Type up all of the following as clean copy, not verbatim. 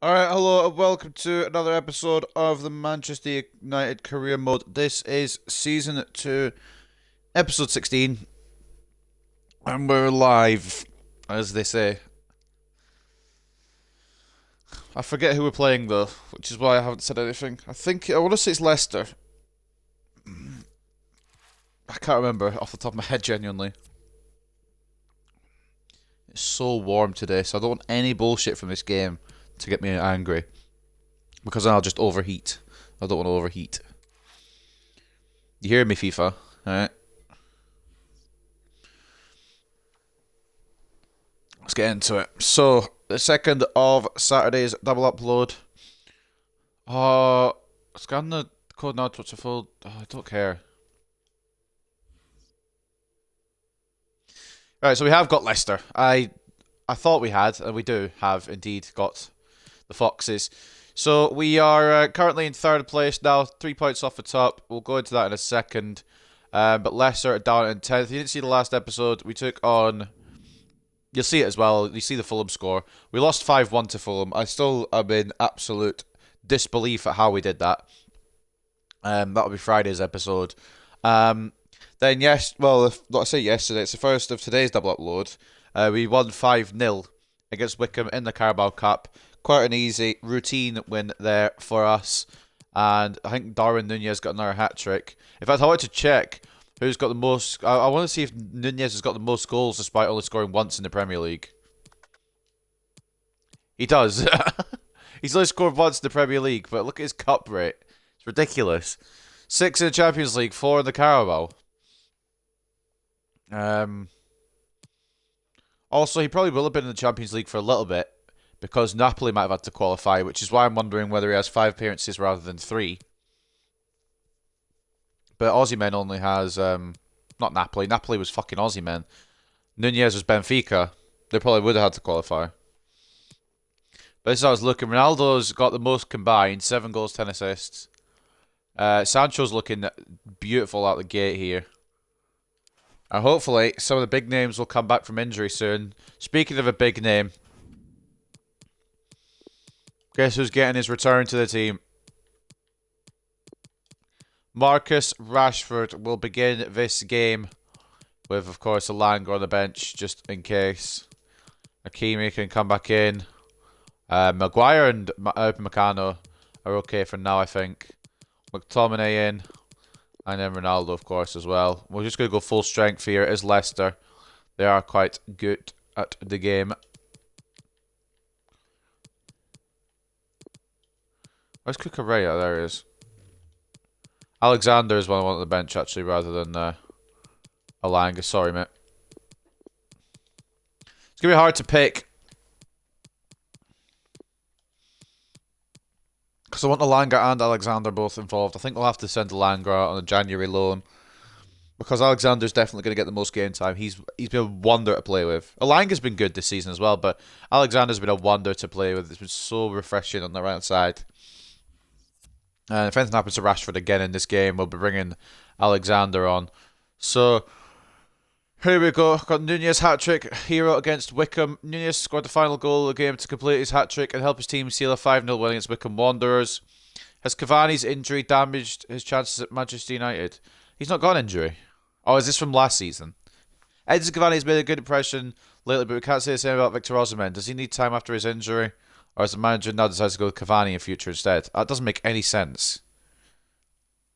Alright, hello and welcome to another episode of the Manchester United Career Mode. This is Season 2, Episode 16, and we're live, as they say. I forget who we're playing though, which is why I haven't said anything. I want to say it's Leicester. I can't remember off the top of my head, genuinely. It's so warm today, so I don't want any bullshit from this game to get me angry. Because then I'll just overheat. I don't want to overheat. You hear me, FIFA? Alright. Let's get into it. So, the second of Saturday's double upload. Scan the code now to what's a full. I don't care. Right, so we have got Leicester. I thought we had, and we do have indeed got the Foxes. So we are currently in third place now, 3 points off the top. We'll go into that in a second. But Leicester are down in 10th. You didn't see the last episode. We took on... You'll see it as well. You see the Fulham score. We lost 5-1 to Fulham. I still am in absolute disbelief at how we did that. That'll be Friday's episode. Then I say yesterday, it's the first of today's double upload. We won 5-0 against Wickham in the Carabao Cup. Quite an easy routine win there for us. And I think Darwin Nunez got another hat-trick. In fact, I wanted to check who's got the most... I want to see if Nunez has got the most goals despite only scoring once in the Premier League. He does. He's only scored once in the Premier League, but look at his cup rate. It's ridiculous. 6 in the Champions League, 4 in the Carabao. Also, he probably will have been in the Champions League for a little bit, because Napoli might have had to qualify, which is why I'm wondering whether he has 5 appearances rather than 3. But Aussie Men only has, not Napoli. Napoli was fucking Aussie Men. Nunez was Benfica. They probably would have had to qualify. But this is how I was looking. Ronaldo's got the most combined, 7 goals, 10 assists. Sancho's looking beautiful out the gate here. And hopefully, some of the big names will come back from injury soon. Speaking of a big name, guess who's getting his return to the team? Marcus Rashford will begin this game with, of course, Alanga on the bench, just in case. Hakimi can come back in. Maguire and Meccano are okay for now, I think. McTominay in. And then Ronaldo, of course, as well. We're just going to go full strength here. It is Leicester. They are quite good at the game. Where's Cucurella? There he is. Alexander is one I want on the bench, actually, rather than Alanga. Sorry, mate. It's going to be hard to pick. Because I want Alanga and Alexander both involved. I think we'll have to send Alanga out on a January loan. Because Alexander's definitely going to get the most game time. He's been a wonder to play with. Alanga's been good this season as well, but Alexander's been a wonder to play with. It's been so refreshing on the right side. And if anything happens to Rashford again in this game, we'll be bringing Alexander on. So, here we go. Got Nunez hat-trick, hero against Wickham. Nunez scored the final goal of the game to complete his hat-trick and help his team seal a 5-0 win against Wickham Wanderers. Has Cavani's injury damaged his chances at Manchester United? He's not got an injury. Oh, is this from last season? Edison Cavani has made a good impression lately, but we can't say the same about Victor Osimhen. Does he need time after his injury? Or has the manager now decided to go with Cavani in future instead? That doesn't make any sense.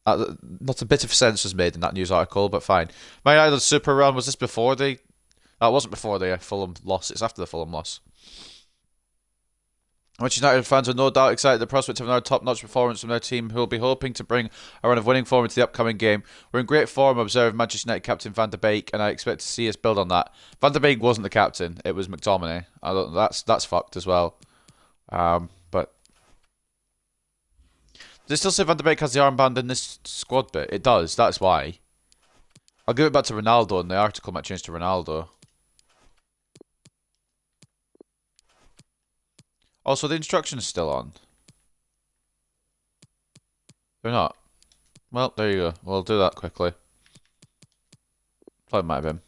Not a bit of sense was made in that news article, but fine. Man United super run, was this before the... That wasn't before the Fulham loss, it's after the Fulham loss. Manchester United fans are no doubt excited at the prospect of another top-notch performance from their team, who will be hoping to bring a run of winning form into the upcoming game. We're in great form observing Manchester United captain Van der Beek, and I expect to see us build on that. Van der Beek wasn't the captain, it was McTominay. That's fucked as well. But does it still say Van der Beek has the armband in this squad bit? It does, that's why. I'll give it back to Ronaldo, and the article might change to Ronaldo. Also, the instructions still on. They're not. Well, there you go. We'll do that quickly. Thought it might have been.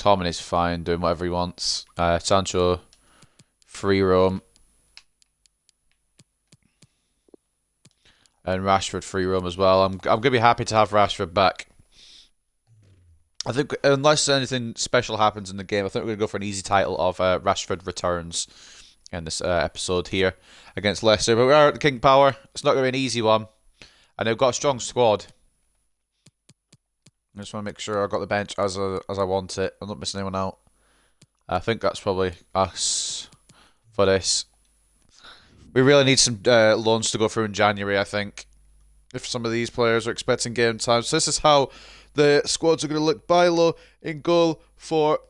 McTominay's fine, doing whatever he wants. Sancho free roam. And Rashford free roam as well. I'm going to be happy to have Rashford back. I think unless anything special happens in the game, I think we're going to go for an easy title of Rashford returns in this episode here against Leicester. But we are at the King Power. It's not going to be an easy one. And they've got a strong squad. I just want to make sure I've got the bench as I want it. I'm not missing anyone out. I think that's probably us for this. We really need some loans to go through in January, I think. If some of these players are expecting game time. So this is how the squads are going to look. Bilo in goal for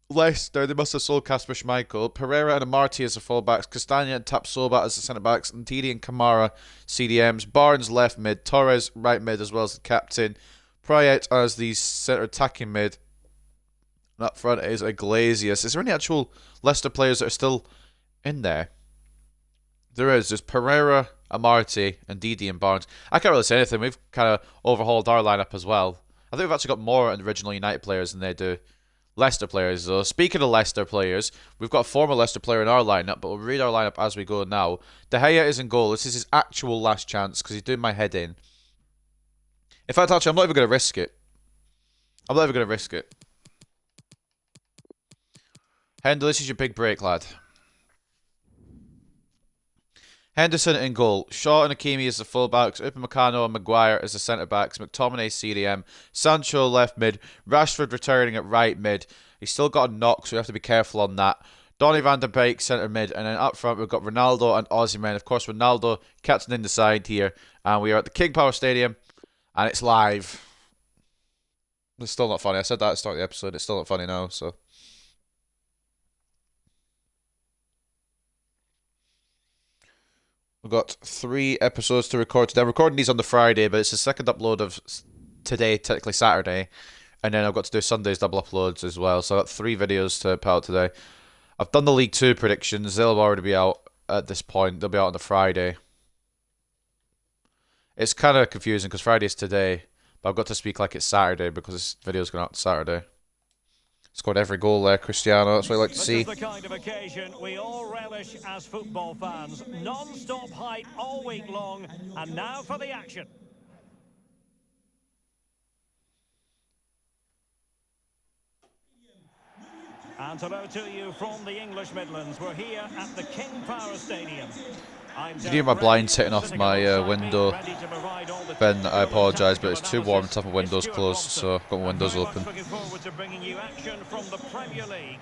Leicester. They must have sold Kasper Schmeichel. Pereira and Amartey as the fullbacks. Castagna and Tapsoba as the centre-backs. Ndidi and Kamara, CDMs. Barnes left mid. Torres right mid as well as the captain. Prayet as the centre attacking mid. And up front is Iglesias. Is there any actual Leicester players that are still in there? There is. There's Pereira, Amartey, and Ndidi and Barnes. I can't really say anything. We've kind of overhauled our lineup as well. I think we've actually got more original United players than they do Leicester players, though. Speaking of Leicester players, we've got a former Leicester player in our lineup, but we'll read our lineup as we go now. De Gea is in goal. This is his actual last chance because he's doing my head in. In fact, actually, I'm not even going to risk it. I'm not even going to risk it. Hendo, this is your big break, lad. Henderson in goal. Shaw and Hakimi as the fullbacks. Upamecano and Maguire as the centre-backs. McTominay CDM. Sancho left mid. Rashford returning at right mid. He's still got a knock, so we have to be careful on that. Donny van der Beek centre mid. And then up front, we've got Ronaldo and Osimhen. Of course, Ronaldo captaining the side here. And we are at the King Power Stadium. And it's live. It's still not funny. I said that at the start of the episode. It's still not funny now, so... We've got 3 episodes to record today. I'm recording these on the Friday, but it's the second upload of today, technically Saturday. And then I've got to do Sunday's double uploads as well. So I've got 3 videos to put out today. I've done the League 2 predictions. They'll already be out at this point. They'll be out on the Friday. It's kind of confusing because Friday's today. But I've got to speak like it's Saturday because this video's going out Saturday. Scored every goal there, Cristiano. That's what I like to see. This is the kind of occasion we all relish as football fans. Non-stop hype all week long. And now for the action. And hello to you from the English Midlands. We're here at the King Power Stadium. You can hear my blinds hitting off my window. Ben, I apologise, but it's too warm to have my windows closed, so I've got my windows open. Looking forward to bringing you action from the Premier League.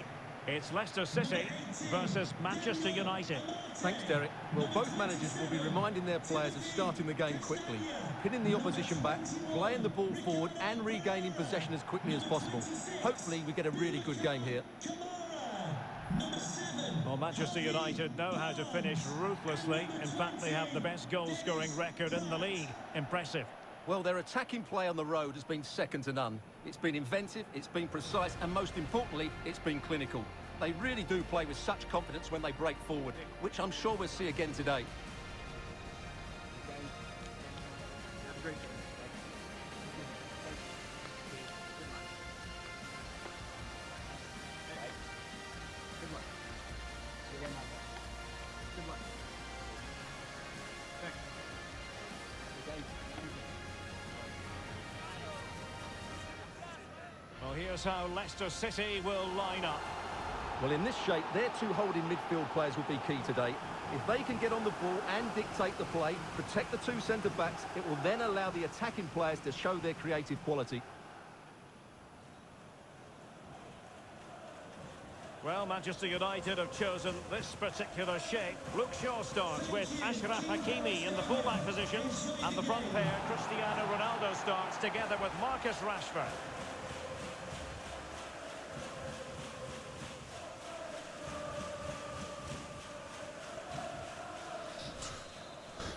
It's Leicester City versus Manchester United. Thanks, Derek. Well, both managers will be reminding their players of starting the game quickly, hitting the opposition back, playing the ball forward and regaining possession as quickly as possible. Hopefully, we get a really good game here. Well, Manchester United know how to finish ruthlessly. In fact, they have the best goal-scoring record in the league. Impressive. Well, their attacking play on the road has been second to none. It's been inventive, it's been precise, and most importantly, it's been clinical. They really do play with such confidence when they break forward, which I'm sure we'll see again today. Well, here's how Leicester City will line up. Well, in this shape, their 2 holding midfield players will be key today. If they can get on the ball and dictate the play, protect the 2 centre-backs, it will then allow the attacking players to show their creative quality. Well, Manchester United have chosen this particular shape. Luke Shaw starts with Achraf Hakimi in the fullback positions. And the front pair, Cristiano Ronaldo, starts together with Marcus Rashford.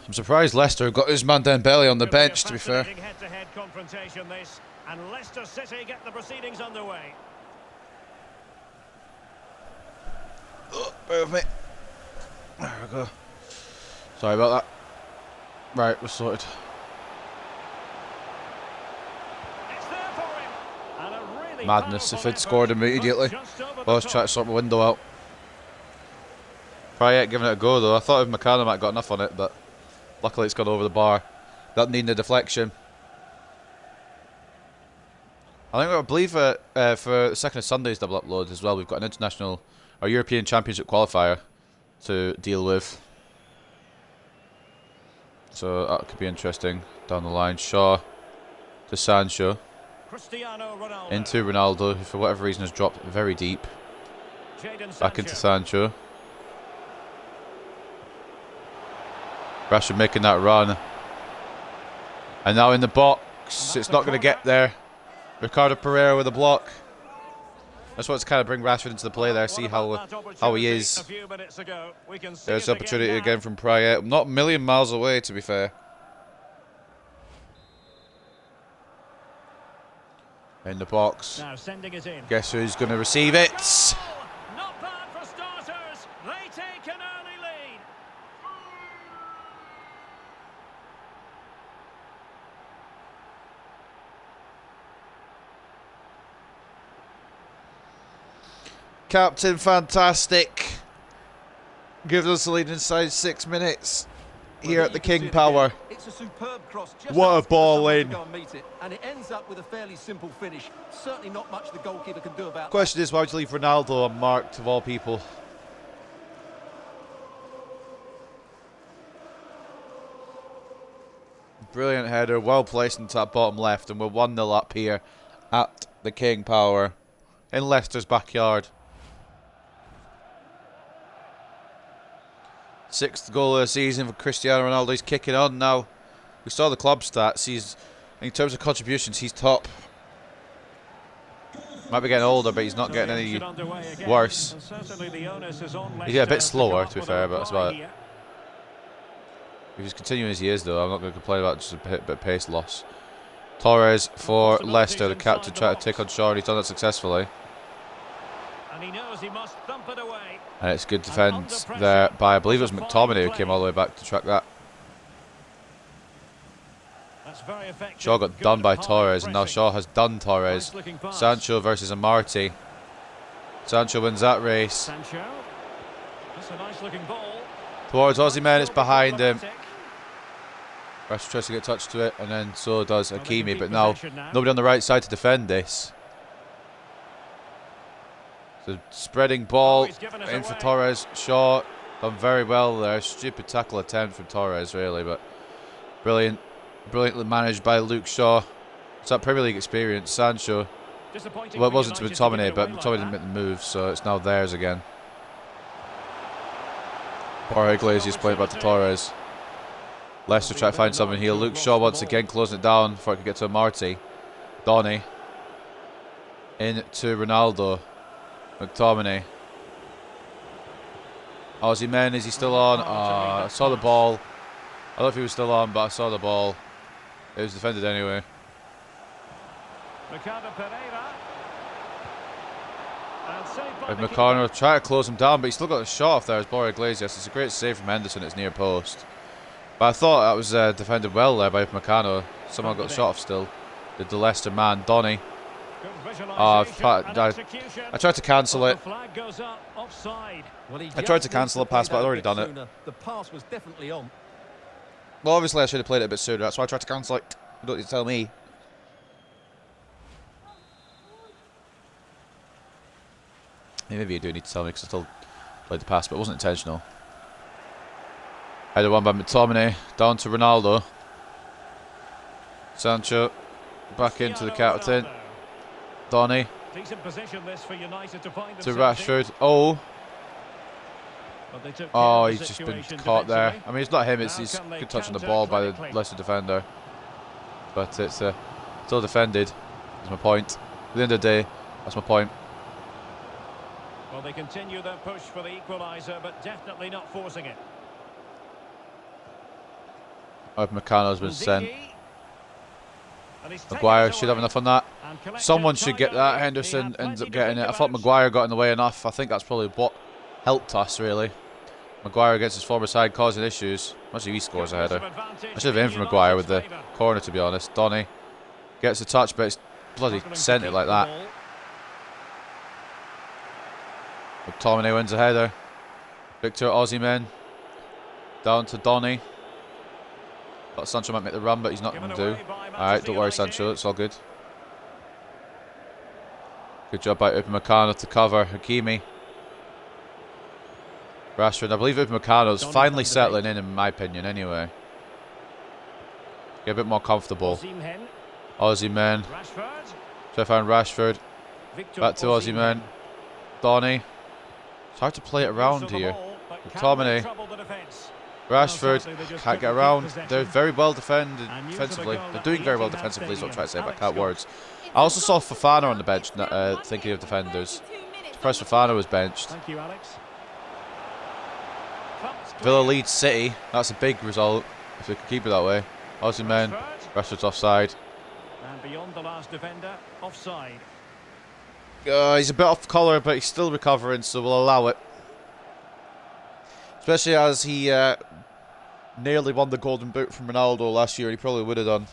I'm surprised Leicester got Ousmane Dembele on the bench, to be fair. Head-to-head confrontation this, and Leicester City get the proceedings underway. Oh, bear with me. There we go. Sorry about that. Right, we're sorted. It's there for him. And a really Madness if powerful he'd scored effort, immediately. but just over I the was trying to top. sort my window out. Prayet giving it a go though. I thought if McCann might have got enough on it, but luckily it's gone over the bar. That needed a deflection. I believe for the second of Sunday's double upload as well, we've got an international or European Championship qualifier to deal with. So that could be interesting down the line. Shaw to Sancho. Into Ronaldo, who for whatever reason has dropped very deep. Back into Sancho. Rashford making that run. And now in the box. It's not going to get there. Ricardo Pereira with a block. That's what's kind of bring Rashford into the play there. See how he is. There's the opportunity again from Prayet. Not a million miles away, to be fair. In the box. Guess who's going to receive it? Not bad for starters. They take an early lead. Captain Fantastic gives us the lead inside 6 minutes here at the King Power. It's a superb cross. What a ball in. And it ends up with a fairly simple finish. Certainly not much the goalkeeper can do about that. Question is, why would you leave Ronaldo unmarked of all people? Brilliant header, well placed into that bottom left, and we're 1-0 up here at the King Power in Leicester's backyard. 6th goal of the season for Cristiano Ronaldo. He's kicking on now. We saw the club stats. In terms of contributions, he's top. Might be getting older, but he's not getting any worse. He's a bit slower, to be fair, but that's about it. If he's continuing as he is, though, I'm not going to complain about just a bit of pace loss. Torres for Leicester, the captain, trying to take on Shaw, and he's done that successfully. And he knows he must thump it away. And it's good defence there by, I believe it was McTominay who came all the way back to track that. Shaw got done by Torres, and now Shaw has done Torres. Sancho versus Amarty. Sancho wins that race. That's a nice looking ball. Towards Osimhen, it's behind him. Rashford tries to get touch to it, and then so does Hakimi, but now nobody on the right side to defend this. The spreading ball in for Torres. Shaw done very well there. Stupid tackle attempt from Torres, really, but brilliantly managed by Luke Shaw. It's that Premier League experience. Sancho. Well, it wasn't to McTominay, but McTominay didn't make the move, so it's now theirs again. Jorge Iglesias playing back to Torres. Leicester try to find something here. Luke Shaw once again closing it down before it could get to Amarty. Donny. Into Ronaldo. McTominay. Osimhen, is he still on? I saw the ball. I don't know if he was still on, but I saw the ball. It was defended anyway. McConnell trying to close him down, but he's still got a shot off there as Jorge Iglesias. It's a great save from Henderson. It's near post. But I thought that was defended well there by McConnell. Someone got the shot off still. The Leicester man, Donny. I tried to cancel it. I tried to cancel a pass, but I'd already done it. The pass was definitely on. Well, obviously I should have played it a bit sooner. That's why I tried to cancel it. You don't need to tell me. Maybe you do need to tell me because I still played the pass, but it wasn't intentional. Header one by McTominay. Down to Ronaldo. Sancho. Back into the captain. Donny. To Rashford. Oh, he's just been caught there. I mean, it's not him. It's good touch on the ball by the Leicester defender. But it's still defended. That's my point. At the end of the day, that's my point. Well, they continue their push for the equaliser, but definitely not forcing it. McCann's been sent. Maguire should have enough on that. Someone should get that. Henderson ends up getting it. I thought Maguire got in the way enough. I think that's probably what helped us, really. Maguire against his former side causing issues. Actually, he scores a header. I should have aimed for Maguire with the corner, to be honest. Donny gets a touch, but it's bloody sent it like that. McTominay wins a header. Victor Osimhen. Down to Donny. Thought Sancho might make the run, but he's not going to do. Alright, don't worry, Sancho. It's all good. Good job by Upamecano to cover Hakimi. Rashford. I believe Upamecano's finally settling in my opinion, anyway. Get a bit more comfortable. Osimhen. Try to find Rashford. Back to Osimhen. Donny. It's hard to play it around here. McTominay. Rashford. Can't get around. They're very well defensively. They're doing very well defensively is what I'm trying to say, but I can't words. I also saw Fofana on the bench, thinking of defenders. Surprised Fofana was benched. Thank you, Alex. Villa leads City. That's a big result if they could keep it that way. Osimhen. Rashford's offside. And beyond the last defender, offside. He's a bit off colour, but he's still recovering, so we'll allow it. Especially as he nearly won the Golden Boot from Ronaldo last year, and he probably would have done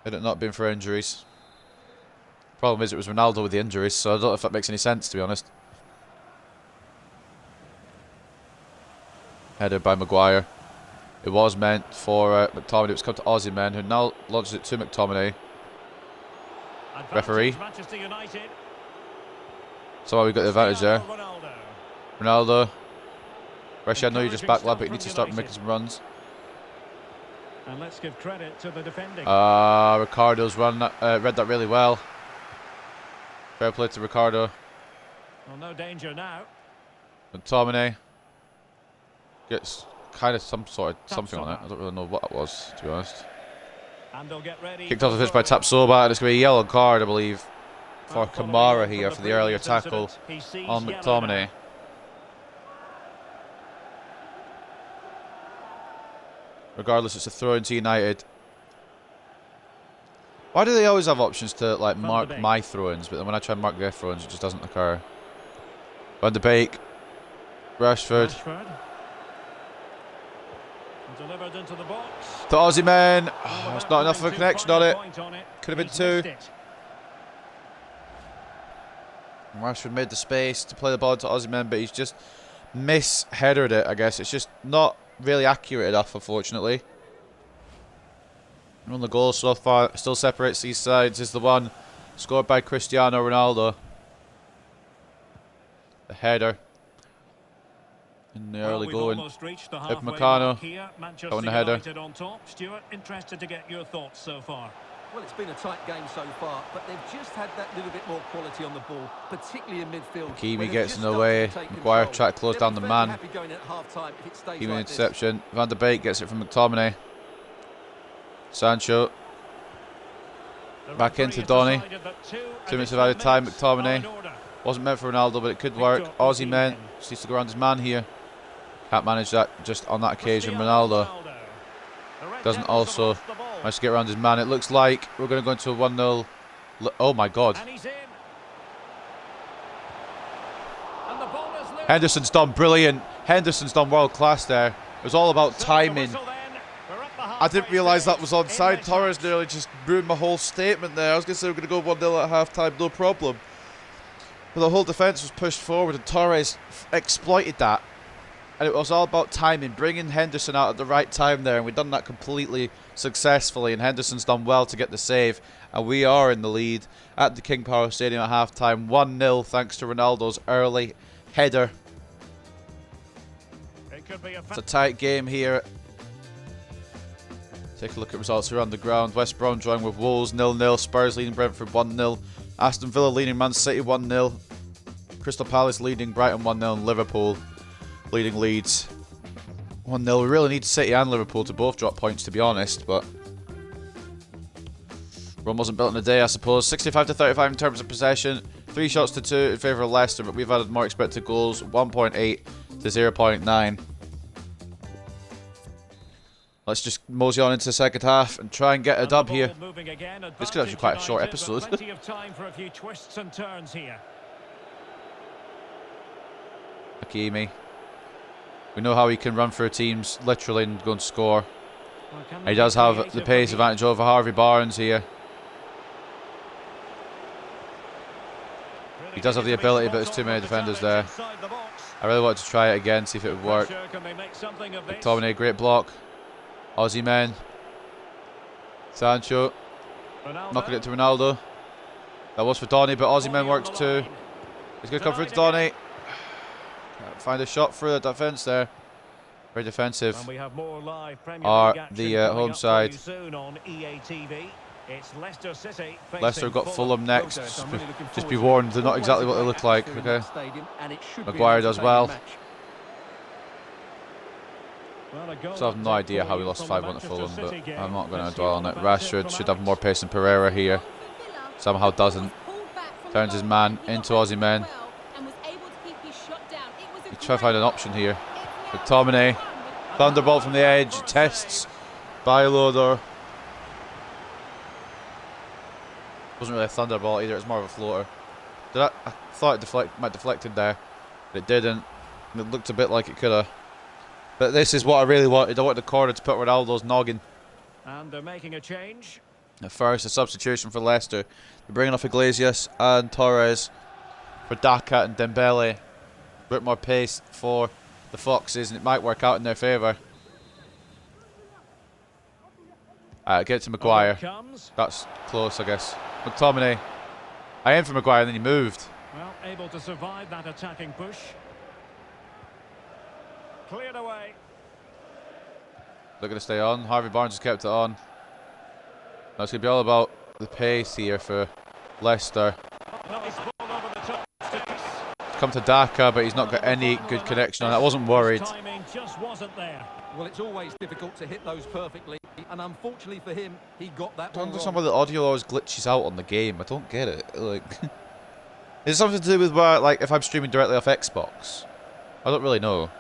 had it not been for injuries. Problem is, it was Ronaldo with the injuries, so I don't know if that makes any sense, to be honest. Headed by Maguire. It was meant for McTominay. It was come to Osimhen, who now launches it to McTominay. Referee. Somehow we got the advantage there. Ronaldo. Rashi, I know you're just back, lad, but you need to start making some runs. And let's give credit to the defending. Ricardo's read that really well. Fair play to Ricardo. Well, no danger now. McTominay gets kind of something on it. I don't really know what that was, to be honest. And they'll get ready. Kicked off the pitch by Tapsoba, and it's going to be a yellow card, I believe, for Kamara here for the earlier tackle on McTominay. Regardless, it's a throw into United. Why do they always have options to like mark my throw-ins, but then when I try and mark their throw-ins, it just doesn't occur? Van de Beek, Rashford. Delivered into the box. To Osimhen. Oh, it's not enough of a connection on it. Could have been two. Rashford made the space to play the ball to Osimhen, but he's just mis-headered it, I guess. It's just not really accurate enough, unfortunately. And on the goal so far, still separates these sides, is the one scored by Cristiano Ronaldo. The header. In the early going. Upamecano on the header. On top. Stuart, interested to get your thoughts so far. Well, it's been a tight game so far, but they've just had that little bit more quality on the ball, particularly in midfield. Hakimi gets in the way. Maguire tried to close down the man. Hakimi interception. Van de Beek gets it from McTominay. Sancho. Back into Donny. 2 minutes of added time. McTominay. Wasn't meant for Ronaldo, but it could work. Osimhen just needs to go around his man here. Can't manage that just on that occasion. Ronaldo doesn't also manage to get around his man. It looks like we're going to go into a 1-0. Oh my God. Henderson's done brilliant. Henderson's done world class there. It was all about timing. I didn't realise that was onside. Torres nearly just ruined my whole statement there. I was going to say we're going to go 1-0 at half time, no problem. But the whole defence was pushed forward and Torres exploited that. And it was all about timing, bringing Henderson out at the right time there, and we've done that completely successfully, and Henderson's done well to get the save, and we are in the lead at the King Power Stadium at half-time, 1-0 thanks to Ronaldo's early header. It's a tight game here. Take a look at results around the ground. West Brom drawing with Wolves 0-0, Spurs leading Brentford 1-0, Aston Villa leading Man City 1-0, Crystal Palace leading Brighton 1-0, and Liverpool leading Leeds 1-0. We really need City and Liverpool to both drop points, to be honest, but Rome wasn't built in a day, I suppose. 65-35 in terms of possession, 3 shots to 2 in favour of Leicester, but we've added more expected goals, 1.8 to 0.9. Let's just mosey on into the second half and try and get a dub here. This could actually be quite a short episode. Plenty of time for a few twists and turns here. Hakimi. We know how he can run through teams literally and go and score. He does have the pace advantage over Harvey Barnes here. He does have the ability, but there's too many defenders there. I really wanted to try it again, see if it would work. Can they make something of this? McTominay, great block. Aussie men. Sancho. Knocking it to Ronaldo. That was for Donny, but Aussie men works too. He's going to come through to Donny. Can't find a shot through the defence there. Very defensive. And we have more live Premier Are League the action home coming up side. soon on EA TV. It's Leicester City facing Leicester got Fulham next. Really Just be warned, they're not exactly what they look like. Okay. Maguire does well. So I have no idea how we lost 5-1 to Fulham, but I'm not going to dwell on it. Rashford should have more pace than Pereira here. Somehow doesn't. Turns his man into Aussie men. He try to find an option here. McTominay. Thunderbolt from the edge. Tests. Byloader. Wasn't really a thunderbolt either, it was more of a floater. I thought it might deflected there, but it didn't. It looked a bit like it could have. But this is what I really wanted. I wanted the corner to put Ronaldo's noggin. And they're making a change. At first, a substitution for Leicester. They're bringing off Iglesias and Torres for Daka and Dembele. A bit more pace for the Foxes, and it might work out in their favour. Get it to Maguire. That's close, I guess. McTominay. I aimed for Maguire and then he moved. Well, able to survive that attacking push. Cleared away. Looking to stay on. Harvey Barnes has kept it on. Now it's going to be all about the pace here for Leicester. Nice ball over the top. Come to Daka, but he's not got any good connection on it. I wasn't worried. Timing just wasn't there. Well, it's always difficult to hit those perfectly, and unfortunately for him, he got that I don't one understand wrong. why the audio always glitches out on the game. I don't get it. Like, is it something to do with like if I'm streaming directly off Xbox? I don't really know.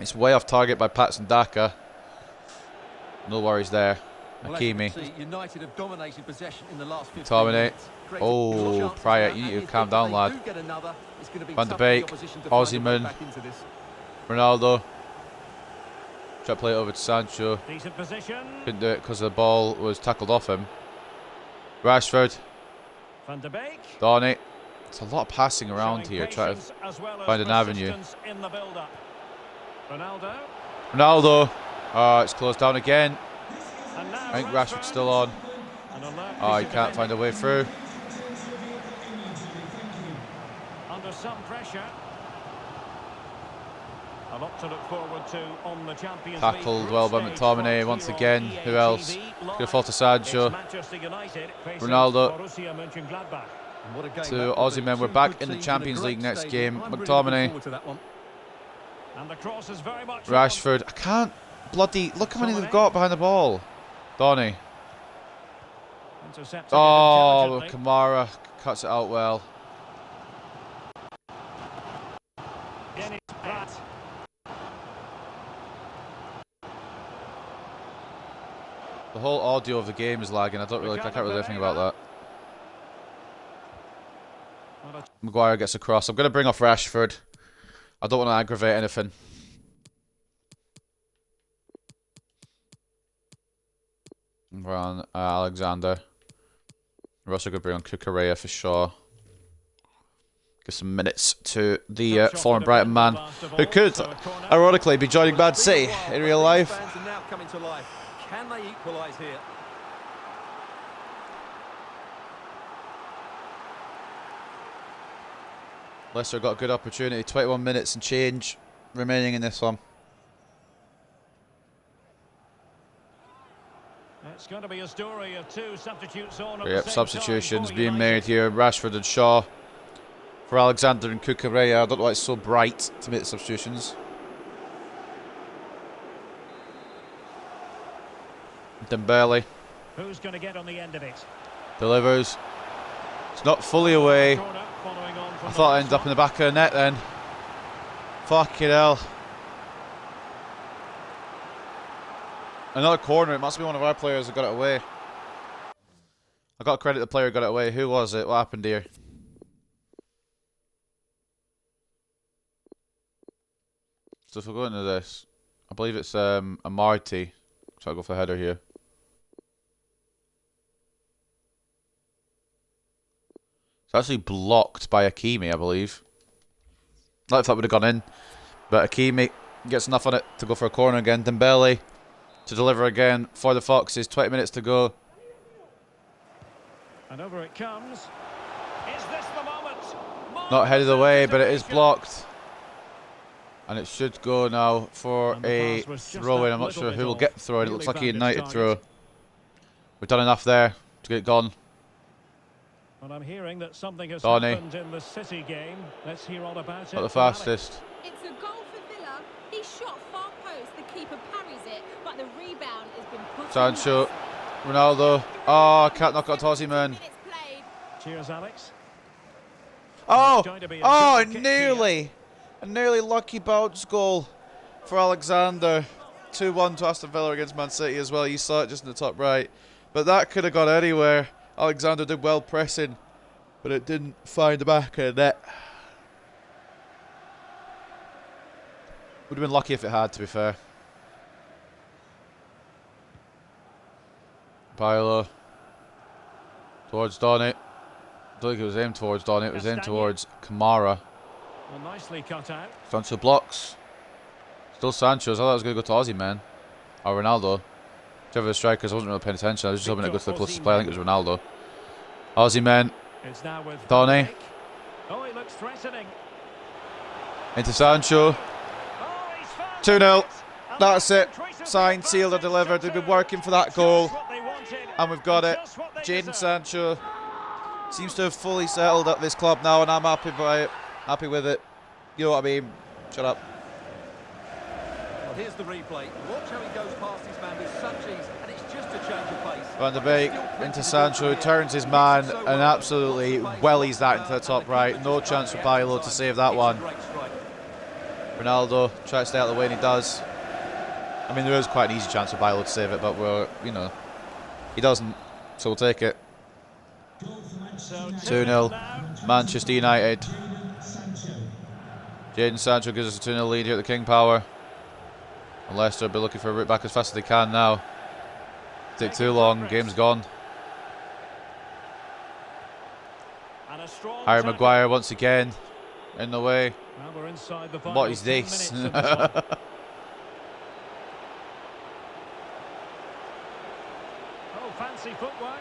It's way off target by Patson Daka. No worries there. Well, as you Hakimi. can see, United have dominated possession in the last 15 McTominay. minutes. Great Oh, chances Pryor, now, you and need to if calm they down, do lad. get another, it's going to be Van de tough for the Beek, opposition to find a way Osimhen. back into this. Ronaldo. Try to play it over to Sancho. Decent position. Couldn't do it because the ball was tackled off him. Rashford. Van de Beek. Donny. It's a lot of passing around Showing here. Try to patience as well as find an avenue. persistence in the build-up. Ronaldo. Ronaldo. It's closed down again. And now I think Rashford's still on. An alert Oh, he piece of can't find a way through. under some pressure. A lot to look forward to on the Champions League Tackled group well by stage McTominay right once here on again. EA Who else? TV Could have live. fought to Sancho. It's Manchester United facing Ronaldo. Borussia Mönchengladbach. And what a game To that will Aussie be. men. We're Two back good in the teams Champions a great League next stadium. game. I'm really McTominay. looking forward to that one. And the cross is very much Rashford. I can't bloody look how many they've got behind the ball. Donny. intercepted Oh, intelligently. Kamara cuts it out well. Dennis Pratt. The whole audio of the game is lagging. I can't really do anything about that. Maguire gets across. I'm going to bring off Rashford. I don't want to aggravate anything. We're on Alexander. We're also going to bring on Cucurella for sure. Give some minutes to the former Brighton man, who could, ironically, be joining Man City in real life. Fans are now coming to life. Can they equalise here? Leicester got a good opportunity. 21 minutes and change remaining in this one. It's going to be a story of two substitutes on at Yep, the same substitutions time for being United. made here. Rashford and Shaw for Alexander and Cucurella. I don't know why it's so bright to make the substitutions. Dembele Who's going to get on the end of it? delivers. It's not fully away. Corner, following on from I the thought it left ended up in the back of the net then. Fucking hell. Another corner. It must be one of our players who got it away. I got to credit the player who got it away. Who was it? What happened here? So if we go into this, I believe it's a Marty. So I'll go for the header here. It's actually blocked by Hakimi, I believe. Not if that would have gone in. But Hakimi gets enough on it to go for a corner again. Dembele to deliver again for the Foxes. 20 minutes to go. And over it comes. Is this the moment? Not headed away, but it is blocked. And it should go now for a throw-in. I'm not sure who will get the throw-in. It looks like a United throw. We've done enough there to get it gone. And I'm hearing that something has Donny. happened in the City game. Let's hear all about it. Not the fastest. It's a goal for Villa. He shot far post. The keeper parries it, but the rebound has been put. Sancho. Ronaldo. Oh, can't knock out Tosi, man. Cheers, Alex. Oh! Oh, nearly. a nearly lucky bounce goal for Alexander. 2-1 to Aston Villa against Man City as well. You saw it just in the top right. But that could have gone anywhere. Alexander did well pressing, but it didn't find the back of the net. Would have been lucky if it had, to be fair. Bailo. Towards Donny. Don't think it was aimed towards Donny, it was aimed towards Kamara. Well, nicely cut out. Sancho blocks. Still Sancho. I thought it was going to go to Ozzy, man. Or Ronaldo. Whichever the strikers, I wasn't really paying attention. I was just hoping it would go to the closest player. I think it was Ronaldo. Ozzy, man. It's now with Donny. Oh, he looks threatening. Into Sancho. Oh, he's found 2-0. it. And That's it. increases the Signed, sealed, and delivered. They've been working for that Just goal. what they wanted, And we've got it. just what they Jadon deserved. Sancho seems to have fully settled at this club now, and I'm happy by it. Happy with it. You know what I mean? Shut up. Well, here's the replay. Watch how he goes past his man with such ease, and it's just a change of pace. Van de Beek into Sancho, turns his man, and absolutely wellies that into the top right. No chance for Bailo to save that one. Ronaldo tries to stay out of the way, and he does. I mean, there is quite an easy chance for Bailo to save it, but we're, you know, he doesn't, so we'll take it. So 2-0, Manchester United. Jadon Sancho gives us a 2-0 lead here at the King Power. And Leicester will be looking for a route back as fast as they can now. Take too long, game's gone. And a strong Harry tackle. Maguire once again in the way. Now we're inside the What final is 10 this? minutes of this one. Oh, fancy footwork.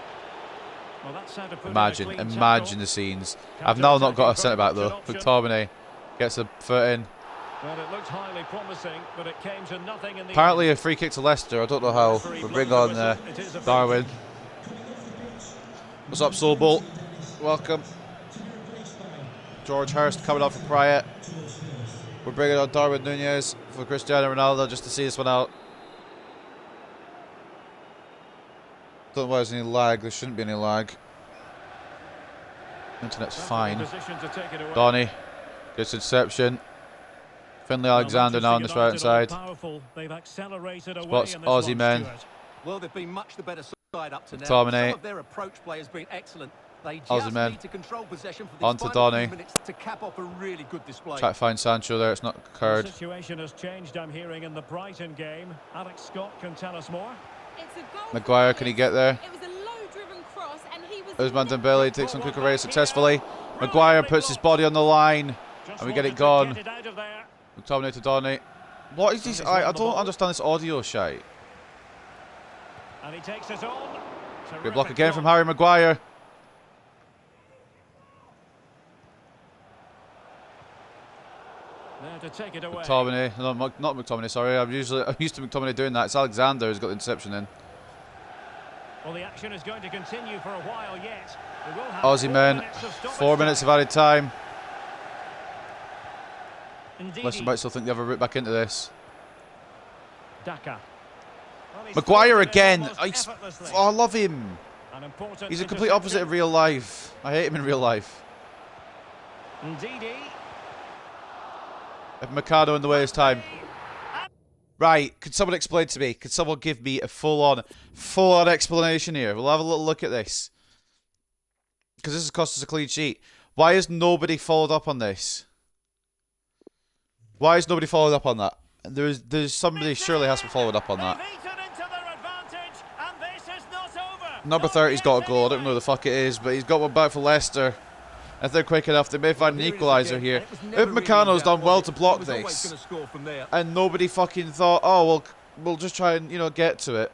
Well, that's how to put Imagine, in a clean imagine tackle. the scenes. I've now not got a centre back though. McTominay gets a foot in. Well, it looked highly promising, but it came to nothing in the Apparently end. a free kick to Leicester. I don't know how. We'll bring on It is a Darwin. What's up, Soul Bolt? Welcome. George Hurst coming off for Pryor. We're bringing on Darwin Nunez for Cristiano Ronaldo just to see this one out. Don't know why there's any lag. There shouldn't be any lag. Internet's That's fine. in position to take it away. Donny gets interception. Finlay Well, Alexander now on this right hand Manchester United side. are powerful. They've accelerated away Spots in this Aussie one, men. Stuart. Well, they've been much the better side up to now. McTominay. Some of their approach play has been excellent. They Aussie just men. need to control possession for this On to final few Donny. minutes to cap off a really good display. Try to find Sancho there. It's not The occurred. situation has changed, I'm hearing, in the Brighton game. Alex Scott can tell us more. It's a goal. Maguire, for can he Villa. get there? It was a low-driven cross, and he was. There's in the Dembele, takes on Cucurella successfully. Maguire puts his body on the line. Just And we get it wanted to gone. get it out of there. McTominay to Donny. What is this? I don't understand this audio shite. And he takes it on. Great block Terrific again from block. Harry Maguire. There to take it away. McTominay, no, not McTominay. Sorry, I'm used to McTominay doing that. It's Alexander who's got the interception in. Well, the action is going to continue for a while yet. We will have Aussie 4 men, minutes of stoppage 4 minutes of time. added time. Indeed. Leicester might still think they have a route back into this. Daka. Well, he's Maguire scored it again. almost effortlessly. I love him. An important He's a complete opposite of interception. real life. I hate him in real life. Indeed. If Mikado in the way is time. Right, could someone explain to me? Could someone give me a full-on explanation here? We'll have a little look at this. Because this has cost us a clean sheet. Why has nobody followed up on this? Why has nobody followed up on that? There's somebody surely has to follow up on that. They've eaten into their advantage, and this is not over. Number Not 30's got a yet goal. I don't know who the fuck it is, but he's got one back for Leicester. If they're quick enough, they may find an Here it is equaliser again, here. and it was never If really Meccano's in doubt, done well was to it? block He was always this, gonna score from there. and nobody fucking thought, oh, well, we'll just try and, you know, get to it.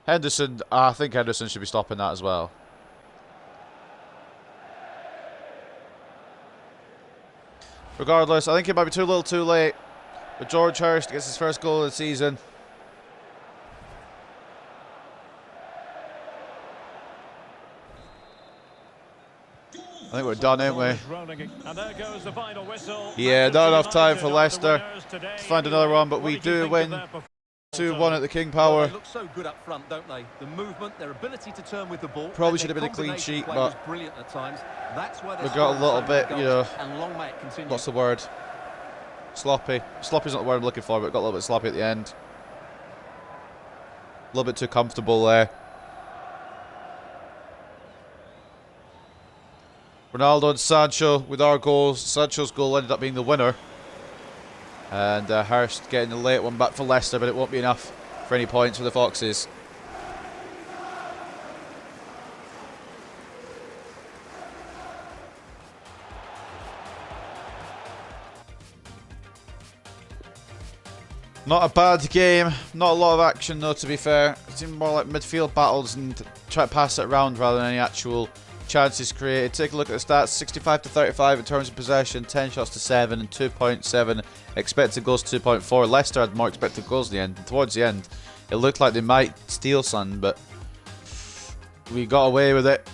Henderson, I think Henderson should be stopping that as well. Regardless, I think it might be too little too late. But George Hurst gets his first goal of the season. I think we're done, ain't we? And there goes the final whistle. Yeah, not enough time for Manchester Leicester United today. to find another one, but What we did you do think win of their 2-1 at the King Well, Power. they look so good up front, don't they? The movement, their ability to turn with the ball. Probably and should have their been a clean combination sheet, play but was brilliant at times. That's why we got a little bit, you know, and long may it continue. what's the word? Sloppy. Sloppy's not the word I'm looking for, but it got a little bit sloppy at the end. A little bit too comfortable there. Ronaldo and Sancho with our goals. Sancho's goal ended up being the winner. And Hurst getting the late one back for Leicester, but it won't be enough for any points for the Foxes. Not a bad game, not a lot of action though, to be fair. It seemed more like midfield battles and try to pass it around rather than any actual chances created. Take a look at the stats: 65 to 35 in terms of possession, 10 shots to 7 and 2.7 expected goals, 2.4. Leicester had more expected goals in the end. And towards the end, it looked like they might steal some, but we got away with it.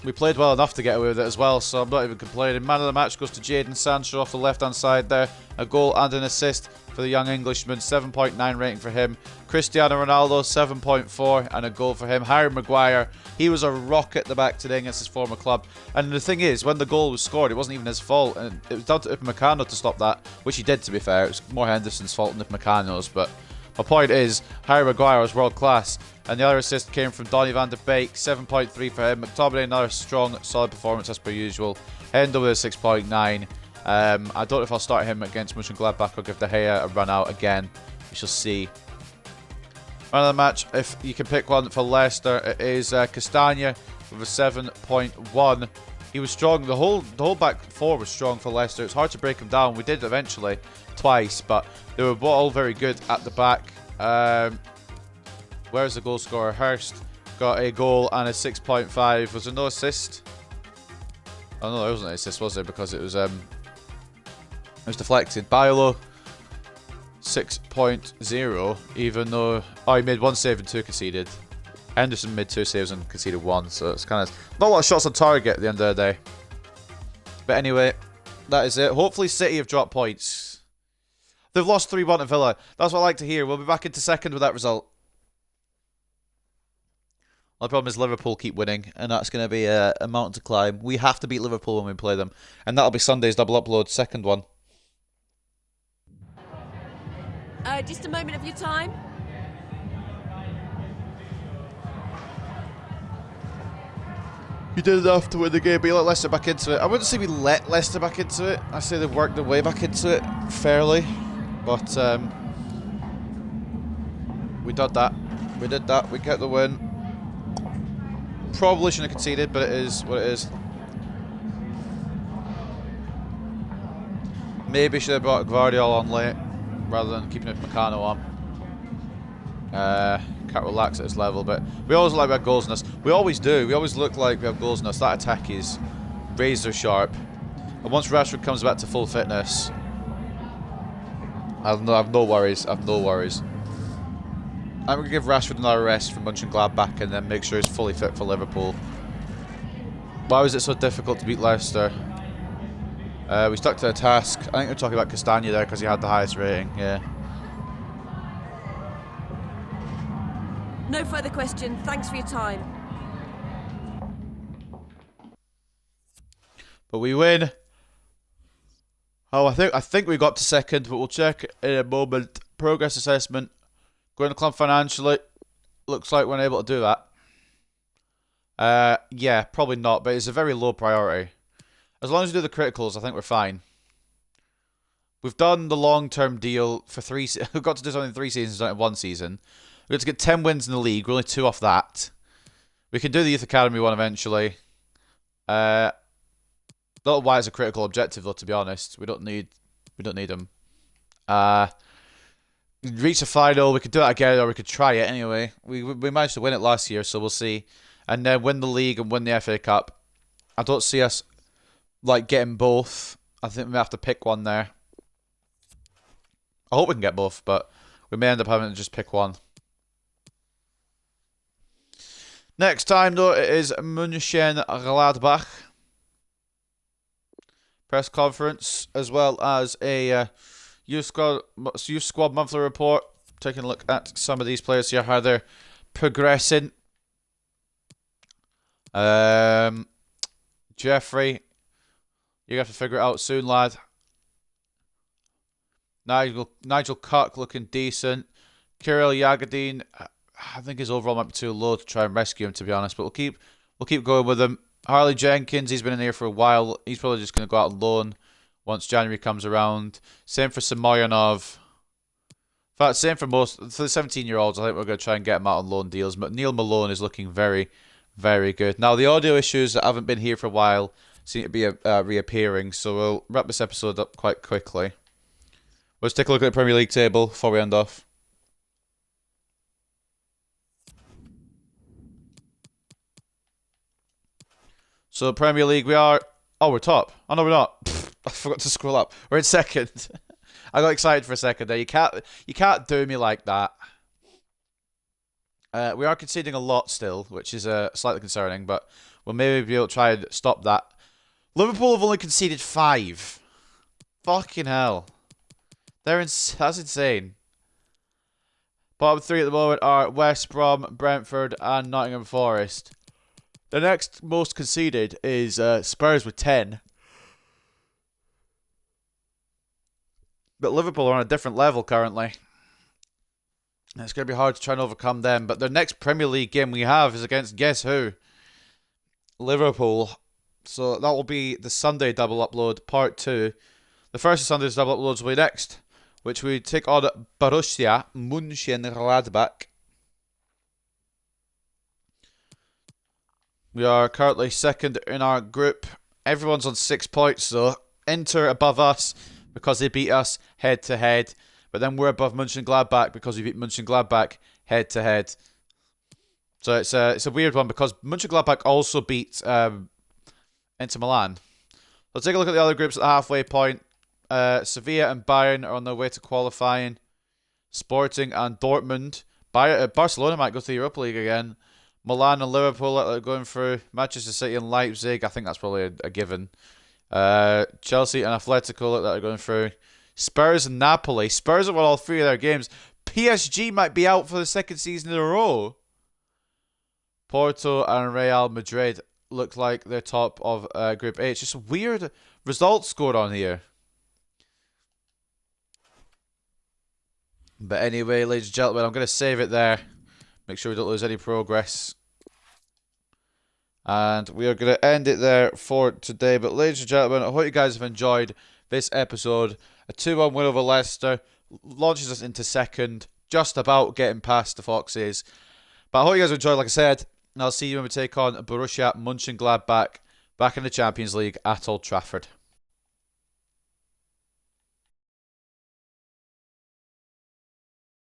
We played well enough to get away with it as well, so I'm not even complaining. Man of the match goes to Jadon Sancho off the left-hand side there. A goal and an assist for the young Englishman. 7.9 rating for him. Cristiano Ronaldo, 7.4 and a goal for him. Harry Maguire, he was a rock at the back today against his former club. And the thing is, when the goal was scored, it wasn't even his fault. And it was down to Upamecano to stop that, which he did, to be fair. It was more Henderson's fault than Upamecano's, but my point is, Harry Maguire was world class. And the other assist came from Donny van de Beek, 7.3 for him. McTominay, another strong, solid performance as per usual. Hendo with a 6.9. I don't know if I'll start him against Mönchengladbach or give De Gea a run out again. We shall see. Man of the match, if you can pick one for Leicester, it is Castagna with a 7.1. He was strong. The whole back four was strong for Leicester. It's hard to break him down. We did eventually, twice, but they were all very good at the back. Where's the goal scorer? Hurst got a goal and a 6.5. Was there no assist? Oh no, there wasn't an assist, was there? Because it was deflected. Bailo 6.0, even though he made one save and 2 conceded. Henderson made 2 saves and conceded 1, so it's kind of not a lot of shots on target at the end of the day. But anyway, that is it. Hopefully City have dropped points. They've lost 3-1 to Villa. That's what I like to hear. We'll be back into second with that result. The problem is Liverpool keep winning, and that's going to be a mountain to climb. We have to beat Liverpool when we play them, and that'll be Sunday's double upload, second one. Just a moment of your time. You did enough to win the game, but you let Leicester back into it. I wouldn't say we let Leicester back into it. I say they worked their way back into it fairly, but we did that. We did that. We get the win. Probably shouldn't have conceded, but it is what it is. Maybe should have brought Guardiola on late rather than keeping Upamecano on. Can't relax at this level, but we always look like we have goals in us. We always do. We always look like we have goals in us. That attack is razor sharp. And once Rashford comes back to full fitness, I have no worries. I have no worries. I'm going to give Rashford another rest from Mönchengladbach and then make sure he's fully fit for Liverpool. Why was it so difficult to beat Leicester? We stuck to the task. I think we're talking about Castagna there because he had the highest rating, yeah. No further question. Thanks for your time. But we win. Oh, I think we got to second, but we'll check in a moment. Progress assessment. Going to club financially. Looks like we're unable to do that. Yeah, probably not, but it's a very low priority. As long as we do the criticals, I think we're fine. We've done the long-term deal for 3 we've got to do something in 3 seasons, not in 1 season. We got to get 10 wins in the league. We're only 2 off that. We can do the Youth Academy one eventually. Not why it's a critical objective though, to be honest. We don't need them. Reach a final, we could do it again or we could try it anyway. We managed to win it last year, so we'll see. And then win the league and win the FA Cup. I don't see us like getting both. I think we have to pick one there. I hope we can get both, but we may end up having to just pick one. Next time, though, it is Mönchengladbach. Press conference, as well as a youth squad monthly report. Taking a look at some of these players here, how they're progressing. Jeffrey, you have to figure it out soon, lad. Nigel Cuck looking decent. Kirill Yagodin, I think his overall might be too low to try and rescue him, to be honest. But we'll keep going with him. Harley Jenkins, he's been in here for a while. He's probably just going to go out on loan once January comes around. Same for Samoyanov. In fact, same for the 17-year-olds. I think we're going to try and get him out on loan deals. But Neil Malone is looking very, very good. Now, the audio issues that haven't been here for a while seem to be reappearing. So we'll wrap this episode up quite quickly. Let's take a look at the Premier League table before we end off. So Premier League, we are... Oh, we're top. Oh, no, we're not. I forgot to scroll up. We're in second. I got excited for a second there. You can't do me like that. We are conceding a lot still, which is slightly concerning, but we'll maybe be able to try and stop that. Liverpool have only conceded 5. Fucking hell. That's insane. Bottom 3 at the moment are West Brom, Brentford, and Nottingham Forest. The next most conceded is Spurs with 10. But Liverpool are on a different level currently. It's going to be hard to try and overcome them. But the next Premier League game we have is against, guess who? Liverpool. So that will be the Sunday double upload, part 2. The first of Sunday's double uploads will be next, which we take on Borussia Mönchengladbach. We are currently second in our group. Everyone's on 6 points though. Inter above us because they beat us head to head. But then we're above Mönchengladbach because we beat Mönchengladbach head to head. So it's a weird one because Mönchengladbach also beat Inter Milan. Let's take a look at the other groups at the halfway point. Sevilla and Bayern are on their way to qualifying. Sporting and Dortmund. Barcelona might go to the Europa League again. Milan and Liverpool are going through. Manchester City and Leipzig, I think that's probably a given. Chelsea and Atletico look like they're going through. Spurs and Napoli. Spurs have won all 3 of their games. PSG might be out for the 2nd season in a row. Porto and Real Madrid look like they're top of Group H. Just weird results scored on here. But anyway, ladies and gentlemen, I'm going to save it there. Make sure we don't lose any progress. And we are going to end it there for today. But ladies and gentlemen, I hope you guys have enjoyed this episode. A 2-1 win over Leicester launches us into second, just about getting past the Foxes. But I hope you guys enjoyed, like I said. And I'll see you when we take on Borussia Mönchengladbach back in the Champions League at Old Trafford.